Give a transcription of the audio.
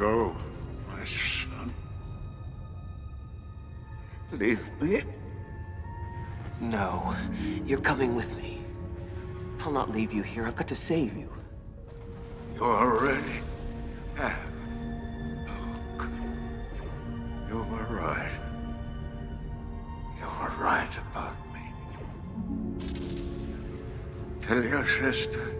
go, my son. Leave me. No, you're coming with me. I'll not leave you here. I've got to save you. You already have. Look. You were right. You were right about me. Tell your sister